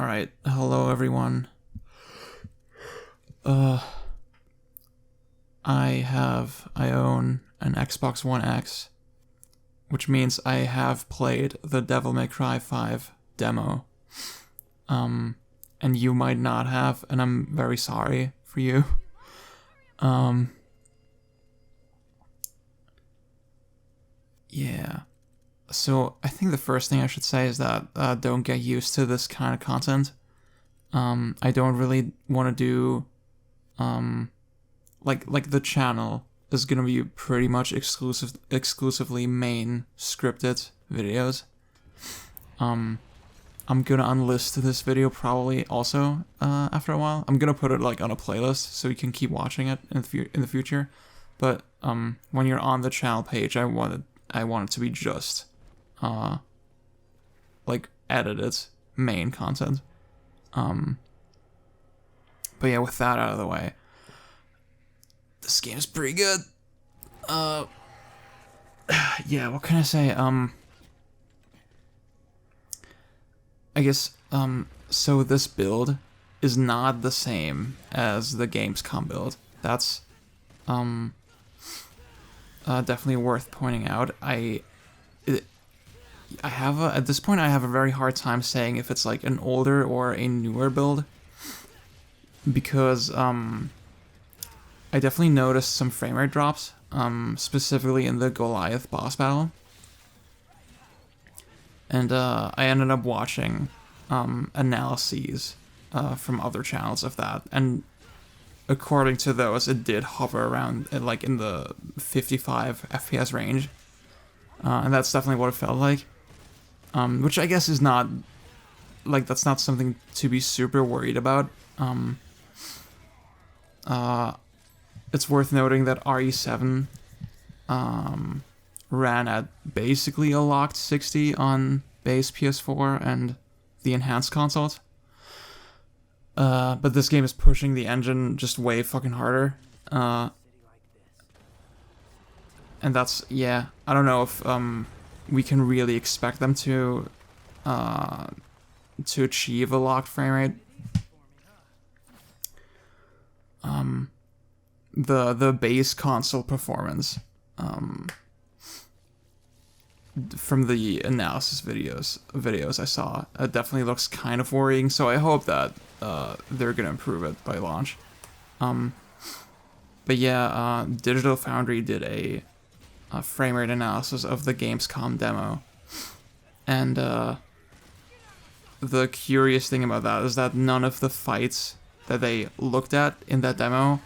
Alright, hello everyone. I own an Xbox One X, which means I have played the Devil May Cry 5 demo. And you might not have, and I'm very sorry for you. Yeah. So I think the first thing I should say is that don't get used to this kind of content. I don't really want to do like the channel is gonna be pretty much exclusively main scripted videos. I'm gonna unlist this video probably also after a while. I'm gonna put it like on a playlist so you can keep watching it in the future. But when you're on the channel page, I want it to be just like edited main content. But yeah, with that out of the way, this game is pretty good. Yeah, what can I say? I guess, so this build is not the same as the Gamescom build. That's, definitely worth pointing out. At this point, I have a very hard time saying if it's like an older or a newer build, because, I definitely noticed some frame rate drops, specifically in the Goliath boss battle. And I ended up watching analyses from other channels of that, and according to those, it did hover around like in the 55 FPS range, and that's definitely what it felt like. Which I guess is not like that's not something to be super worried about. It's worth noting that RE7 ran at basically a locked 60 on base PS4 and the enhanced consoles. But this game is pushing the engine just way fucking harder. And that's, yeah, I don't know if we can really expect them to achieve a locked frame rate. The base console performance from the analysis videos I saw, it definitely looks kind of worrying, so I hope that they're gonna improve it by launch. But yeah, Digital Foundry did a frame rate analysis of the Gamescom demo, and the curious thing about that is that none of the fights that they looked at in that demo,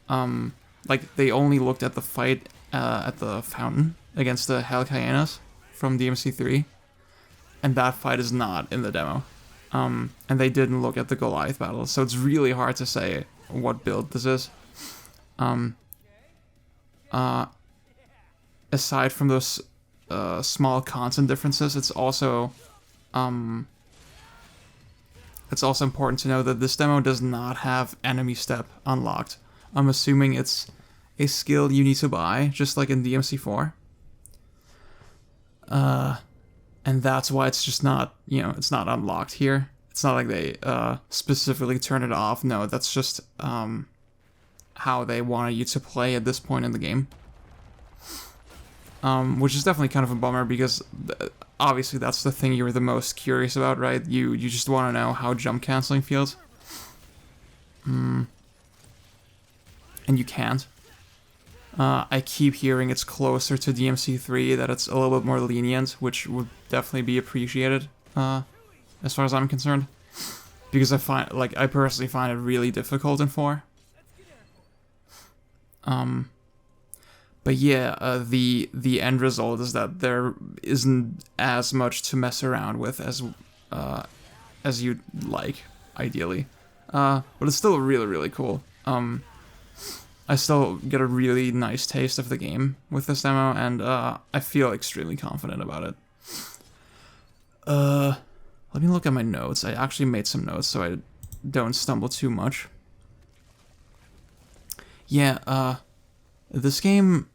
like they only looked at the fight at the fountain against the Hell Hyenas from DMC3, and that fight is not in the demo. And they didn't look at the Goliath battle, so it's really hard to say what build this is. Aside from those small content differences, it's also important to know that this demo does not have enemy step unlocked. I'm assuming it's a skill you need to buy, just like in DMC4. And that's why it's just not, it's not unlocked here. It's not like they specifically turn it off. No, that's just how they wanted you to play at this point in the game. Which is definitely kind of a bummer, because obviously that's the thing you're the most curious about, right? You just want to know how jump canceling feels. And you can't. I keep hearing it's closer to DMC3, that it's a little bit more lenient, which would definitely be appreciated, as far as I'm concerned. Because I personally find it really difficult in 4. But yeah, the end result is that there isn't as much to mess around with as you'd like, ideally. But it's still really, really cool. I still get a really nice taste of the game with this demo, and I feel extremely confident about it. Let me look at my notes. I actually made some notes so I don't stumble too much. Yeah, this game,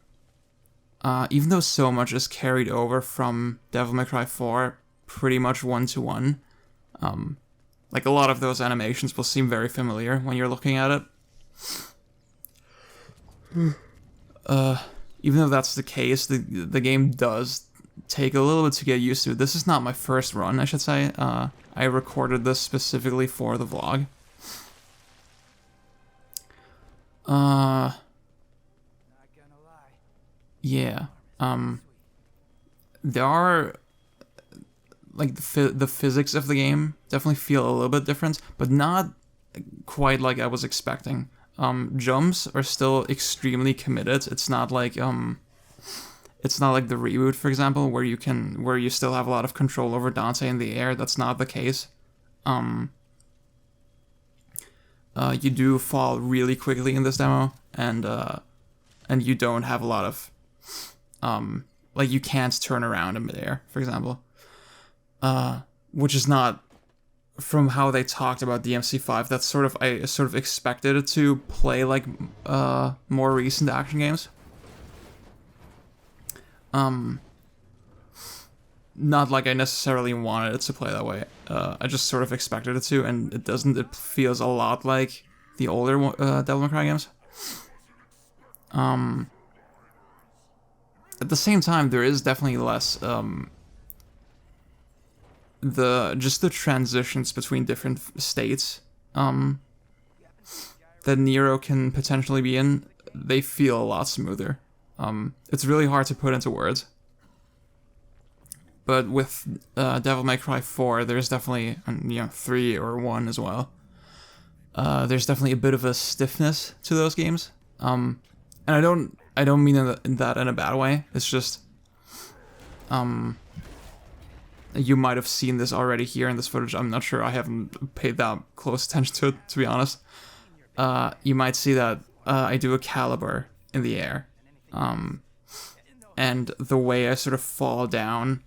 even though so much is carried over from Devil May Cry 4, pretty much one-to-one, Like, a lot of those animations will seem very familiar when you're looking at it. Even though that's the case, the game does take a little bit to get used to. This is not my first run, I should say. I recorded this specifically for the vlog. Yeah. There are, like, the physics of the game definitely feel a little bit different, but not quite like I was expecting. Jumps are still extremely committed. It's not like the reboot, for example, where you still have a lot of control over Dante in the air. That's not the case. You do fall really quickly in this demo, and you don't have a lot of like, you can't turn around in midair, for example, which is not, from how they talked about DMC5, that's I sort of expected it to play like more recent action games. Not like I necessarily wanted it to play that way. I just sort of expected it to, and it doesn't. It feels a lot like the older Devil May Cry games. At the same time, there is definitely less the transitions between different states that Nero can potentially be in. They feel a lot smoother. It's really hard to put into words. But with Devil May Cry 4, there's definitely, 3 or 1 as well. There's definitely a bit of a stiffness to those games. And I don't mean that in a bad way. It's just, you might have seen this already here in this footage. I'm not sure. I haven't paid that close attention to it, to be honest. You might see that I do a caliber in the air. And the way I sort of fall down,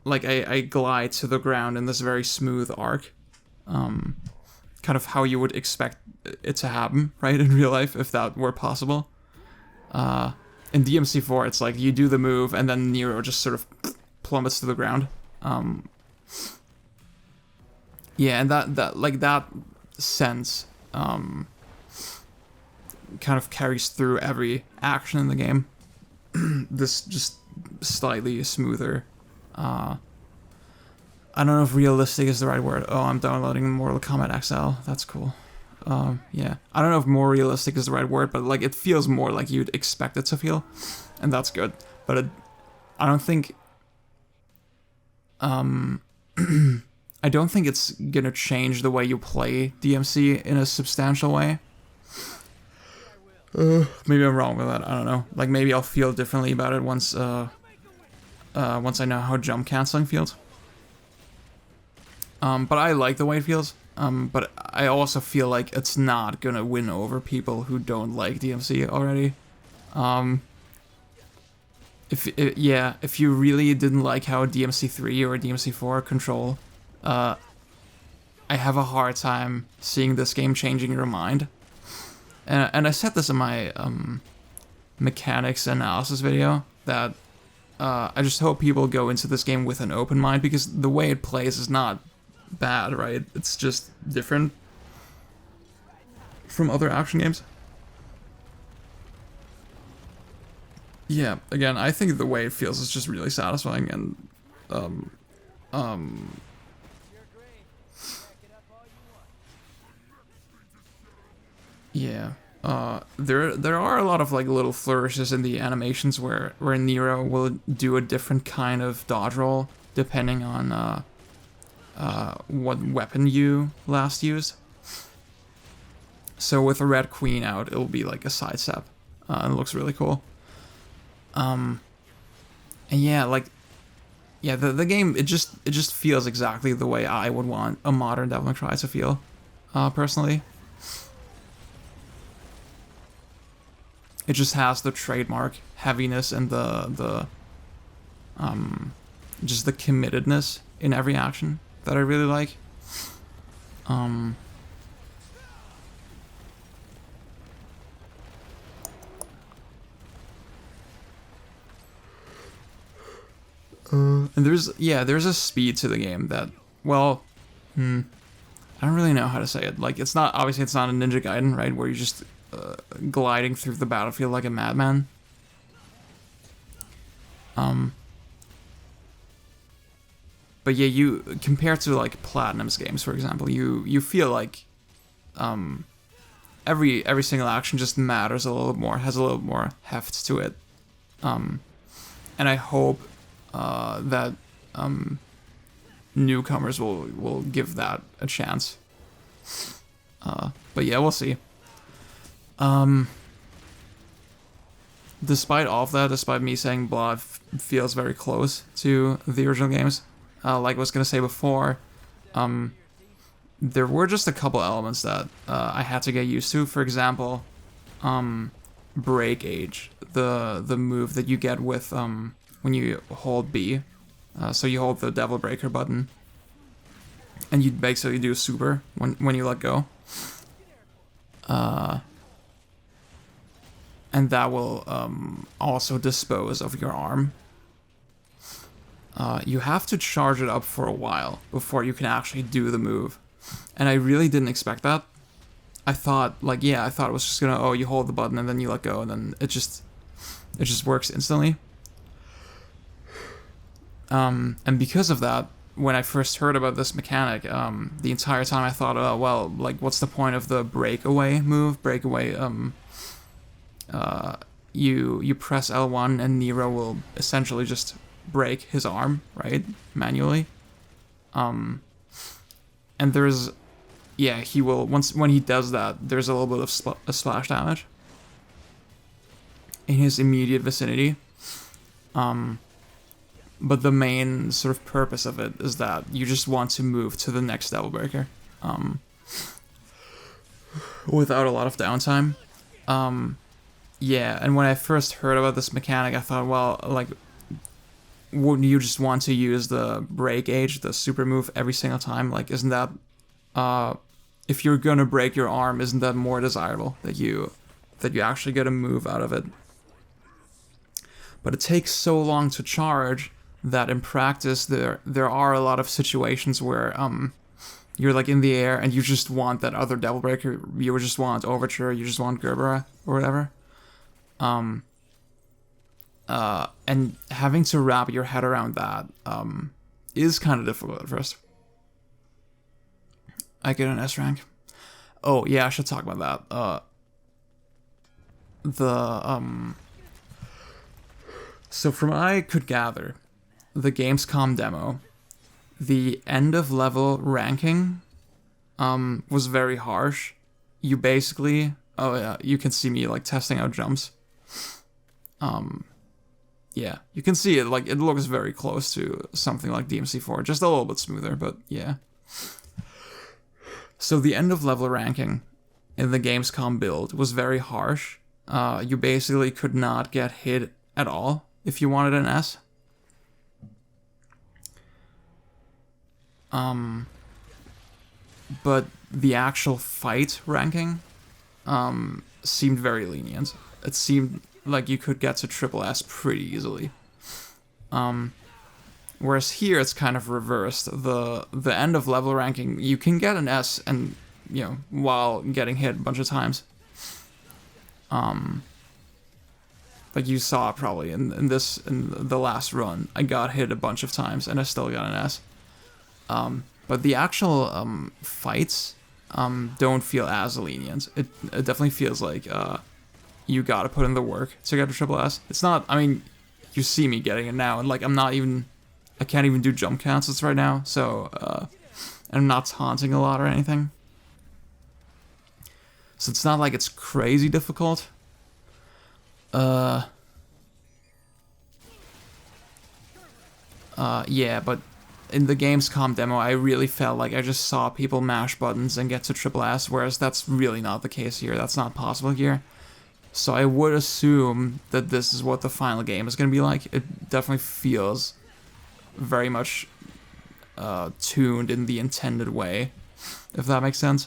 like I glide to the ground in this very smooth arc. Kind of how you would expect it to happen, right, in real life, if that were possible. In DMC4, it's like you do the move, and then Nero just sort of plummets to the ground. Yeah, and that sense kind of carries through every action in the game. This just slightly smoother. I don't know if realistic is the right word. Oh, I'm downloading Mortal Kombat XL. That's cool. Yeah. I don't know if more realistic is the right word, but like it feels more like you'd expect it to feel, and that's good. But I don't think I don't think it's gonna change the way you play DMC in a substantial way. Maybe I'm wrong with that. I don't know. Like, maybe I'll feel differently about it once I know how jump canceling feels. But I like the way it feels. But I also feel like it's not gonna win over people who don't like DMC already. If you really didn't like how DMC3 or DMC4 control, I have a hard time seeing this game changing your mind. And I said this in my mechanics analysis video, that I just hope people go into this game with an open mind, because the way it plays is not bad, right? It's just different from other action games. Yeah, again, I think the way it feels is just really satisfying, and yeah. There are a lot of like little flourishes in the animations where Nero will do a different kind of dodge roll depending on what weapon you last used. So with a Red Queen out, it'll be like a sidestep, and it looks really cool. And yeah, like, yeah, the game, it just feels exactly the way I would want a modern Devil May Cry to feel, personally. It just has the trademark heaviness and just the committedness in every action that I really like. And there's a speed to the game that, well, I don't really know how to say it. Like, it's not, obviously it's not a Ninja Gaiden, right, where you're just gliding through the battlefield like a madman. But yeah, you, compared to like Platinum's games, for example, you feel like every single action just matters a little more, has a little more heft to it. And I hope that newcomers will give that a chance. But yeah, we'll see. Despite all of that, despite me saying blah feels very close to the original games, like I was gonna say before, there were just a couple elements that I had to get used to. For example, Break Age, the move that you get with when you hold B. So you hold the Devil Breaker button, and you basically do super when you let go. And that will also dispose of your arm. You have to charge it up for a while before you can actually do the move. And I really didn't expect that. I thought, like, yeah, I thought it was just gonna, oh, you hold the button and then you let go, and then it just works instantly. And because of that, when I first heard about this mechanic, the entire time I thought, oh, well, like, what's the point of the breakaway move? Breakaway, you press L1 and Nero will essentially just break his arm, right? Manually. And there's, yeah, he will, when he does that, there's a little bit of splash damage in his immediate vicinity. But the main sort of purpose of it is that you just want to move to the next Devil Breaker, without a lot of downtime. Yeah, and when I first heard about this mechanic, I thought, well, like, wouldn't you just want to use the Break Age, the super move, every single time? Like, isn't that, if you're gonna break your arm, isn't that more desirable that you actually get a move out of it? But it takes so long to charge that in practice there are a lot of situations where you're like in the air and you just want that other Devil Breaker, you just want Overture, you just want Gerbera or whatever. And having to wrap your head around that is kind of difficult at first. I get an S rank. Oh yeah, I should talk about that. So from what I could gather, the Gamescom demo, the end of level ranking was very harsh. You basically, oh yeah, you can see me like testing out jumps. Yeah, you can see it, like, it looks very close to something like DMC4, just a little bit smoother, but yeah. So the end of level ranking in the Gamescom build was very harsh. You basically could not get hit at all if you wanted an S. But the actual fight ranking seemed very lenient. It seemed like you could get to triple S pretty easily. Whereas here it's kind of reversed. The end of level ranking, you can get an S and, you know, while getting hit a bunch of times. Like you saw probably in the last run, I got hit a bunch of times and I still got an S. But the actual fights don't feel as lenient. It definitely feels like you gotta put in the work to get a triple S. It's not, I mean, you see me getting it now, and like I can't even do jump cancels right now, so and I'm not taunting a lot or anything. So it's not like it's crazy difficult. Yeah, but in the Gamescom demo, I really felt like I just saw people mash buttons and get to triple S, whereas that's really not the case here. That's not possible here. So I would assume that this is what the final game is going to be like. It definitely feels very much tuned in the intended way, if that makes sense.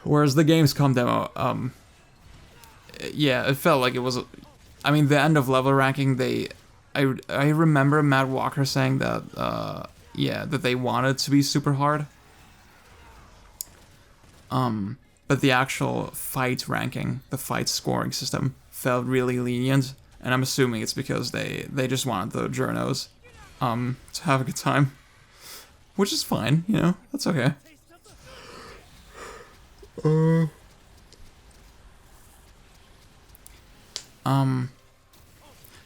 Whereas the Gamescom demo, yeah, it felt like it was, I mean, the end of level ranking, I remember Matt Walker saying that yeah, that they wanted to be super hard. But the actual fight ranking, the fight scoring system, felt really lenient, and I'm assuming it's because they just wanted the journos to have a good time, which is fine, you know, that's okay.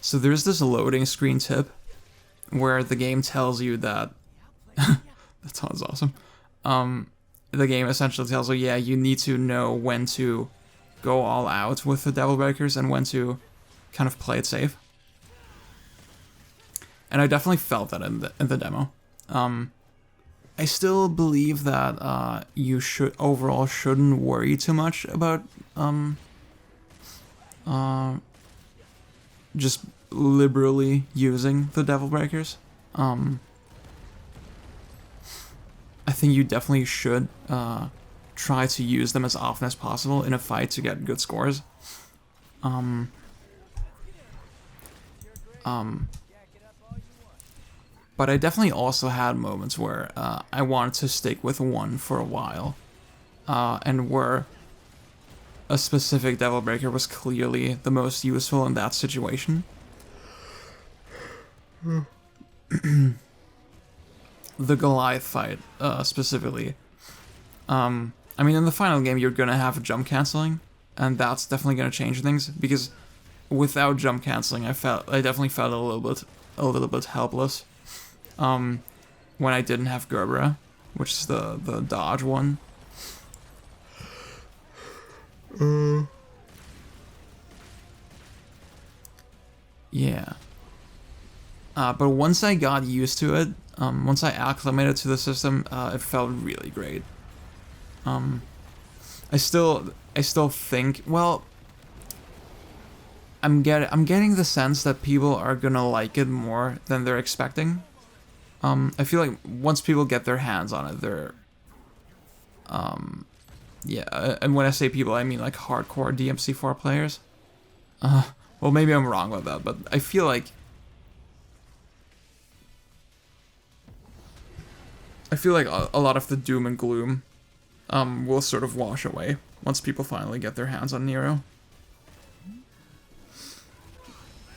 So there's this loading screen tip where the game tells you that that sounds awesome. The game essentially tells you, yeah, you need to know when to go all out with the Devil Breakers and when to kind of play it safe. And I definitely felt that in the demo. I still believe that you overall shouldn't worry too much about just liberally using the Devil Breakers. I think you definitely should try to use them as often as possible in a fight to get good scores. But I definitely also had moments where I wanted to stick with one for a while, and where a specific Devil Breaker was clearly the most useful in that situation. The Goliath fight, specifically. I mean, in the final game, you're gonna have jump canceling, and that's definitely gonna change things, because without jump canceling, I definitely felt a little bit helpless. When I didn't have Gerbera, which is the dodge one. Yeah. But once I got used to it, once I acclimated to the system, it felt really great. I still think, well, I'm getting the sense that people are gonna like it more than they're expecting. I feel like once people get their hands on it, they're, yeah, and when I say people, I mean like hardcore DMC4 players. Well, maybe I'm wrong about that, but I feel like a lot of the doom and gloom will sort of wash away once people finally get their hands on Nero.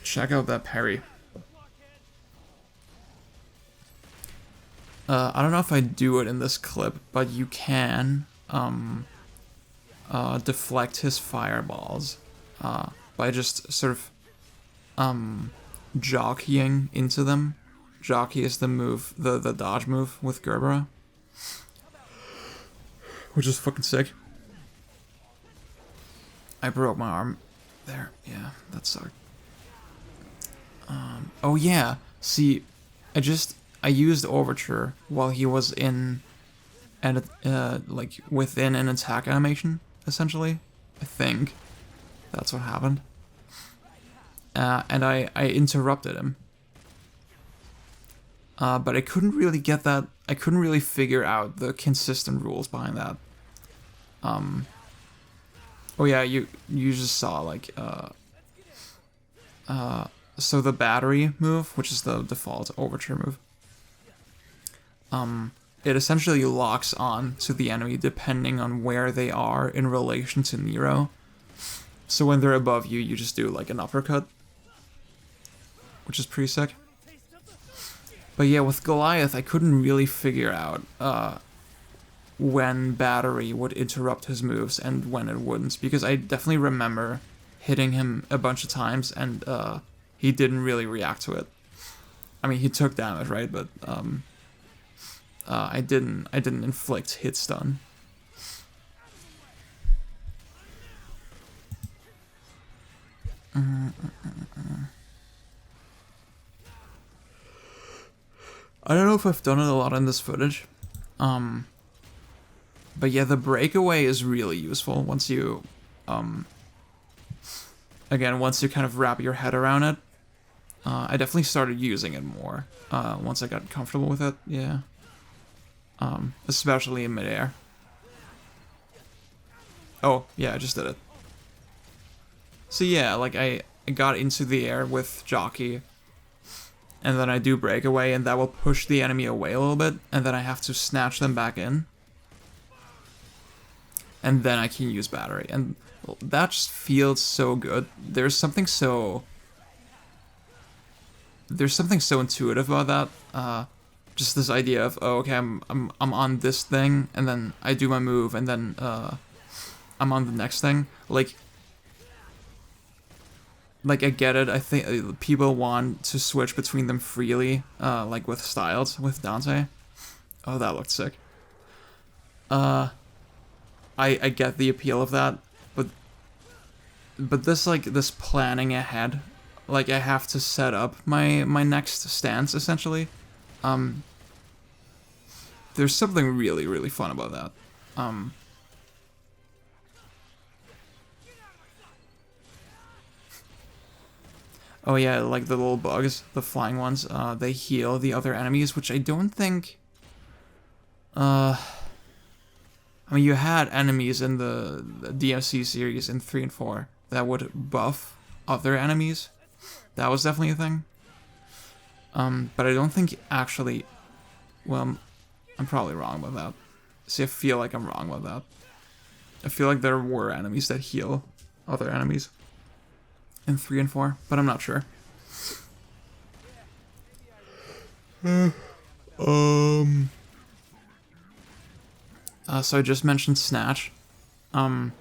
Check out that parry. I don't know if I do it in this clip, but you can deflect his fireballs by just sort of jockeying into them. Jockey is the move, the dodge move with Gerbera, which is fucking sick. I broke my arm there. Yeah, that sucked. Oh yeah, see, I used Overture while he was in, and like within an attack animation, essentially. I think that's what happened. And I interrupted him. But I couldn't really get that. I couldn't really figure out the consistent rules behind that. Oh yeah, you just saw like so the battery move, which is the default Overture move. It essentially locks on to the enemy depending on where they are in relation to Nero. So when they're above you, you just do like an uppercut, which is pretty sick. But yeah, with Goliath, I couldn't really figure out when battery would interrupt his moves and when it wouldn't, because I definitely remember hitting him a bunch of times and he didn't really react to it. I mean, he took damage, right? But I didn't inflict hit stun. I don't know if I've done it a lot in this footage. But yeah, the breakaway is really useful once you, again, once you kind of wrap your head around it. I definitely started using it more once I got comfortable with it, yeah. Especially in midair. Oh, yeah, I just did it. So yeah, like I got into the air with Jockey, and then I do breakaway, and that will push the enemy away a little bit, and then I have to snatch them back in. And then I can use battery, and that just feels so good. There's something so intuitive about that. Just this idea of, oh, okay, I'm on this thing, and then I do my move, and then I'm on the next thing. Like I get it. I think people want to switch between them freely, like with styles with Dante. Oh, that looked sick. I get the appeal of that, but this planning ahead, like I have to set up my next stance essentially. There's something really, really fun about that. Oh yeah, like the little bugs, the flying ones, they heal the other enemies, which I don't think... I mean, you had enemies in the DMC series in 3 and 4 that would buff other enemies. That was definitely a thing. But I don't think actually... Well, I'm probably wrong about that. See, I feel like I'm wrong about that. I feel like there were enemies that heal other enemies in 3 and 4, but I'm not sure. So I just mentioned Snatch. From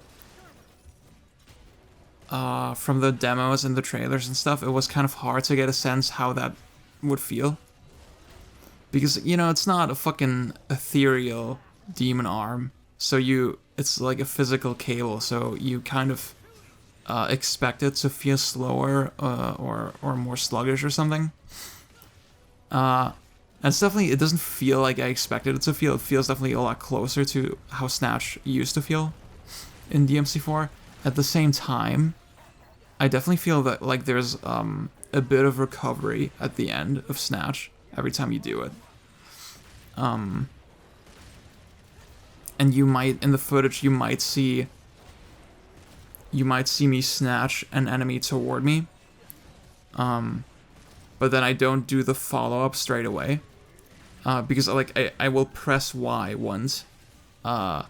the demos and the trailers and stuff, it was kind of hard to get a sense how that would feel. Because, you know, it's not a fucking ethereal demon arm. So it's like a physical cable, so you kind of expect it to feel slower or more sluggish or something. And it's definitely, it doesn't feel like I expected it to feel. It feels definitely a lot closer to how Snatch used to feel in DMC4. At the same time, I definitely feel that like there's a bit of recovery at the end of Snatch every time you do it. And you might, in the footage, you might see me snatch an enemy toward me. But then I don't do the follow-up straight away. Because like I will press Y once. And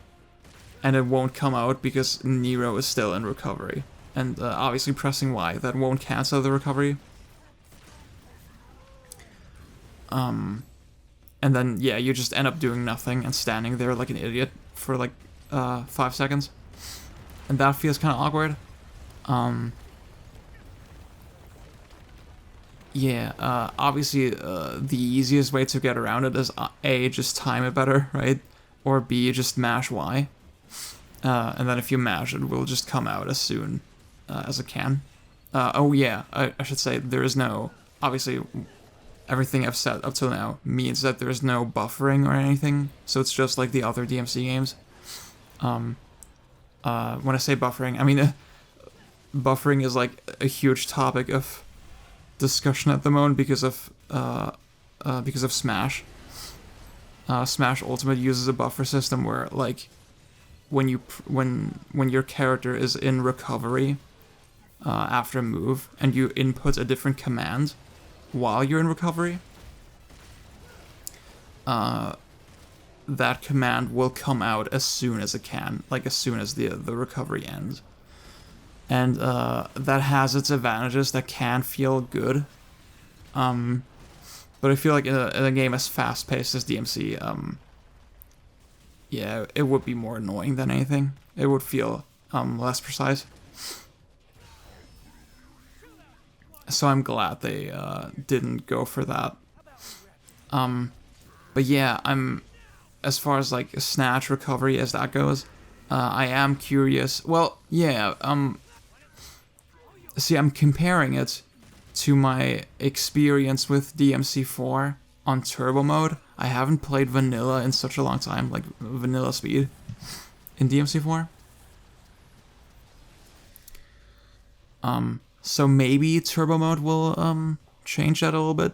it won't come out because Nero is still in recovery. And obviously pressing Y, that won't cancel the recovery. And then, yeah, you just end up doing nothing and standing there like an idiot for like 5 seconds. And that feels kind of awkward. Obviously the easiest way to get around it is A, just time it better, right? Or B, just mash Y. And then if you mash it, will just come out as soon as it can. I should say there is no, obviously, everything I've said up till now means that there's no buffering or anything, so it's just like the other DMC games. When I say buffering, I mean buffering is like a huge topic of discussion at the moment because of Smash. Smash Ultimate uses a buffer system where like when your character is in recovery after a move and you input a different command while you're in recovery, that command will come out as soon as it can, like as soon as the recovery ends. And that has its advantages that can feel good. But I feel like in a game as fast-paced as DMC, yeah, it would be more annoying than anything. It would feel less precise. So I'm glad they didn't go for that. But yeah, as far as like snatch recovery as that goes, I am curious. Well, yeah, see, I'm comparing it to my experience with DMC4 on turbo mode. I haven't played vanilla in such a long time, like vanilla speed in DMC4. So maybe turbo mode will change that a little bit.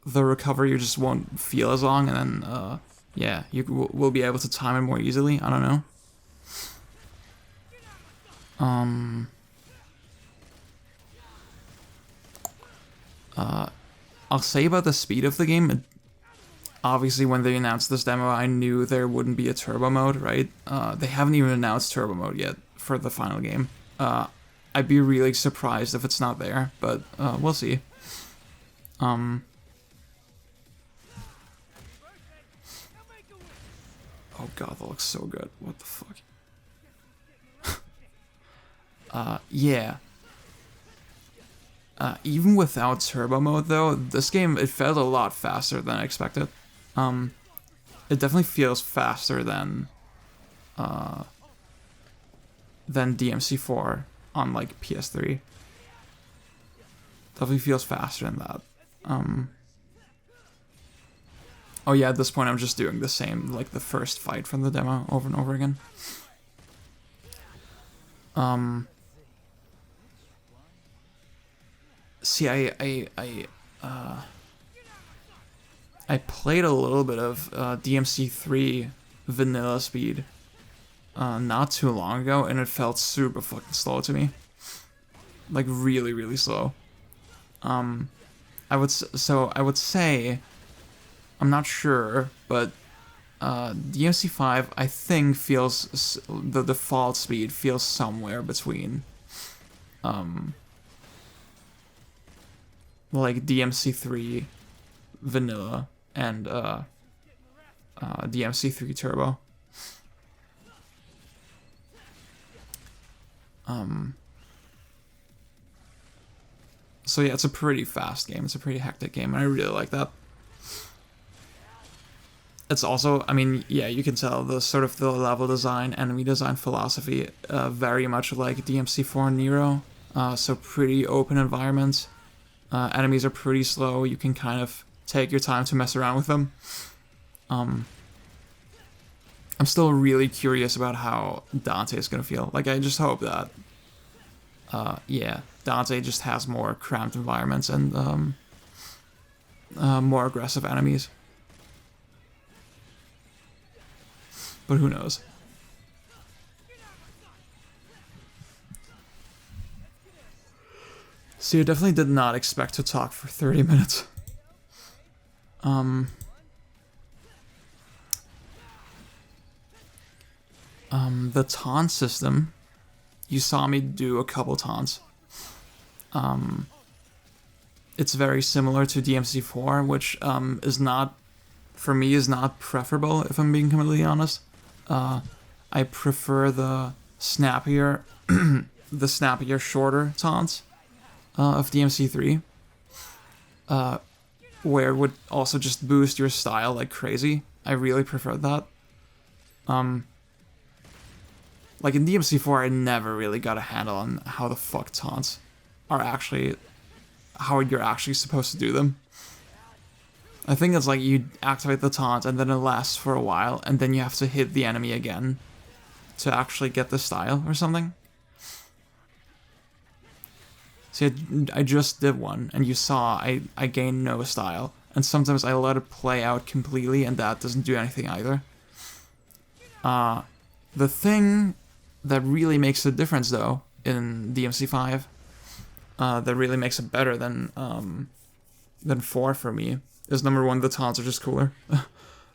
The recovery just won't feel as long, and then yeah, you will be able to time it more easily. I don't know. I'll say about the speed of the game. Obviously, when they announced this demo, I knew there wouldn't be a turbo mode, right? They haven't even announced turbo mode yet for the final game. I'd be really surprised if it's not there, but we'll see. Oh god, that looks so good. What the fuck? Yeah. Even without turbo mode, though, this game, it felt a lot faster than I expected. It definitely feels faster than DMC4 on, like, PS3. Definitely feels faster than that. Oh yeah, at this point I'm just doing the same, like, the first fight from the demo over and over again. See, I played a little bit of DMC3 vanilla speed not too long ago, and it felt super fucking slow to me. Like, really, really slow. I would say, I'm not sure, but DMC5, I think, feels, the default speed feels somewhere between like DMC3 vanilla and DMC3 turbo. So yeah, it's a pretty fast game. It's a pretty hectic game, and I really like that. It's also, I mean, yeah, you can tell the sort of the level design, enemy design philosophy, very much like DMC4 Nero. So pretty open environments. Enemies are pretty slow. You can kind of take your time to mess around with them. I'm still really curious about how Dante is gonna feel. Like, I just hope that, yeah, Dante just has more cramped environments and more aggressive enemies. But who knows? See, I definitely did not expect to talk for 30 minutes. The taunt system, you saw me do a couple taunts. It's very similar to DMC4, which is not, for me, is not preferable, if I'm being completely honest. I prefer the snappier, shorter taunts of DMC3, where it would also just boost your style like crazy. I really prefer that. Like in DMC4, I never really got a handle on how the fuck taunts are actually, how you're actually supposed to do them. I think it's like you activate the taunt and then it lasts for a while, and then you have to hit the enemy again to actually get the style or something. See, I just did one, and you saw I gained no style, and sometimes I let it play out completely, and that doesn't do anything either. The thing that really makes a difference, though, in DMC5, that really makes it better than 4 for me, is number one, the taunts are just cooler.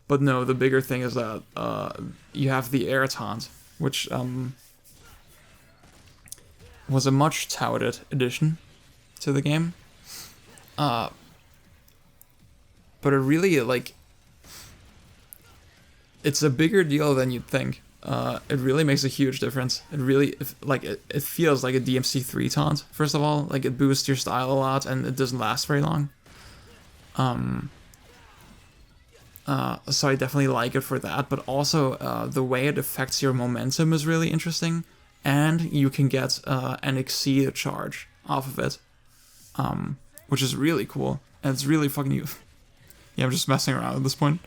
But no, the bigger thing is that you have the air taunt, which was a much touted addition to the game. But it really, like, it's a bigger deal than you'd think. It really makes a huge difference. It really, it feels like a DMC3 taunt, first of all. Like, it boosts your style a lot, and it doesn't last very long. So I definitely like it for that, but also the way it affects your momentum is really interesting, and you can get an exceed charge off of it, which is really cool, and it's really fucking yeah, I'm just messing around at this point.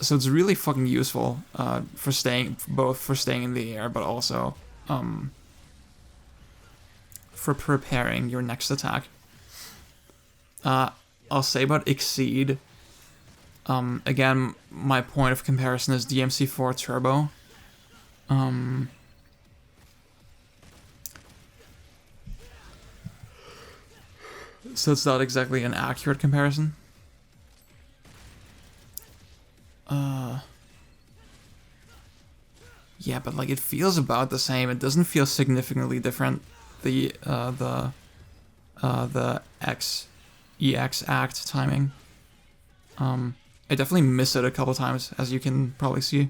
So it's really fucking useful for staying in the air, but also for preparing your next attack. I'll say about exceed. Again, my point of comparison is DMC4 Turbo. So it's not exactly an accurate comparison. Yeah, but like it feels about the same. It doesn't feel significantly different. The EX act timing. I definitely miss it a couple times, as you can probably see.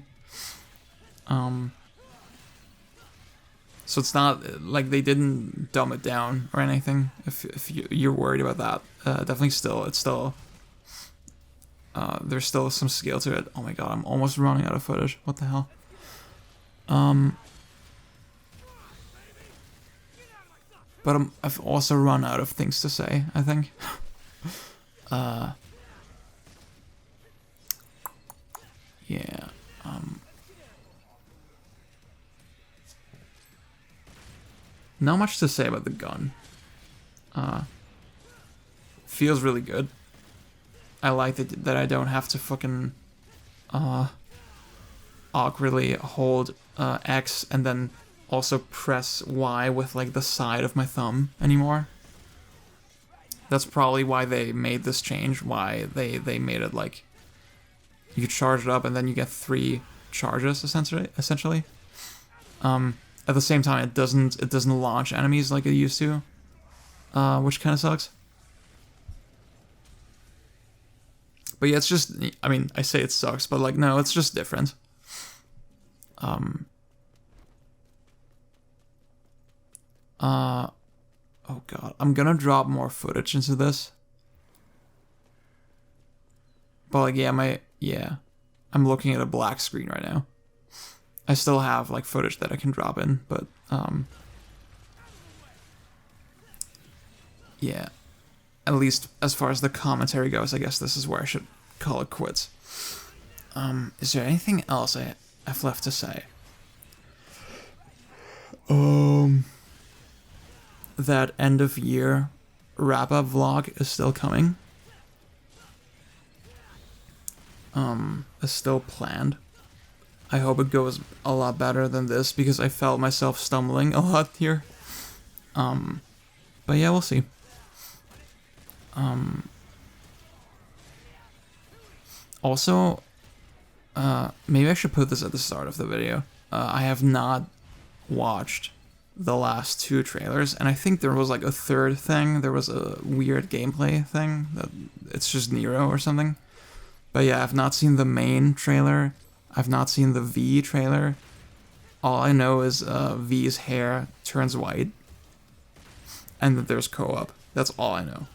So it's not like they didn't dumb it down or anything. If you're worried about that, definitely it's still there's still some skill to it. Oh my god, I'm almost running out of footage. What the hell? But I've also run out of things to say, I think. Yeah. Not much to say about the gun. Feels really good. I like that I don't have to fucking awkwardly hold X and then also press Y with like the side of my thumb anymore. That's probably why they made this change, why they made it like you charge it up and then you get 3 charges essentially. At the same time it doesn't launch enemies like it used to. Which kind of sucks. But yeah, it's just, I mean, I say it sucks, but like no, it's just different. Oh god, I'm gonna drop more footage into this. But like, yeah, I'm looking at a black screen right now. I still have like footage that I can drop in, but yeah, at least as far as the commentary goes, I guess this is where I should call it quits. Is there anything else I've left to say? That end of year wrap-up vlog is still coming. Is still planned. I hope it goes a lot better than this because I felt myself stumbling a lot here. But yeah, we'll see. Also, maybe I should put this at the start of the video. I have not watched the last 2 trailers, and I think there was like a third thing. There was a weird gameplay thing that it's just Nero or something. But yeah, I've not seen the main trailer. I've not seen the V trailer. All I know is V's hair turns white, and that there's co-op. That's all I know.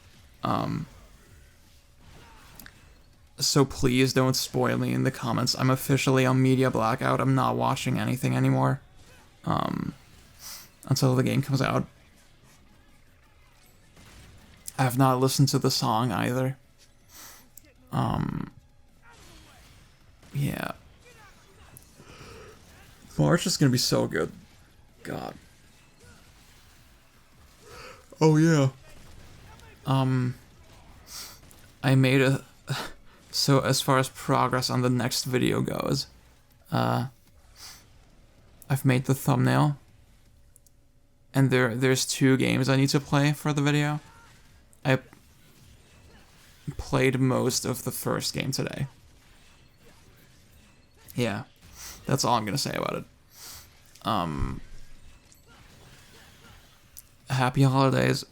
So please don't spoil me in the comments. I'm officially on media blackout. I'm not watching anything anymore. Until the game comes out. I have not listened to the song either. Yeah. March is gonna be so good. God. Oh yeah. I made a... So as far as progress on the next video goes, I've made the thumbnail. And there's 2 games I need to play for the video. I played most of the first game today. Yeah, that's all I'm gonna say about it. Happy holidays.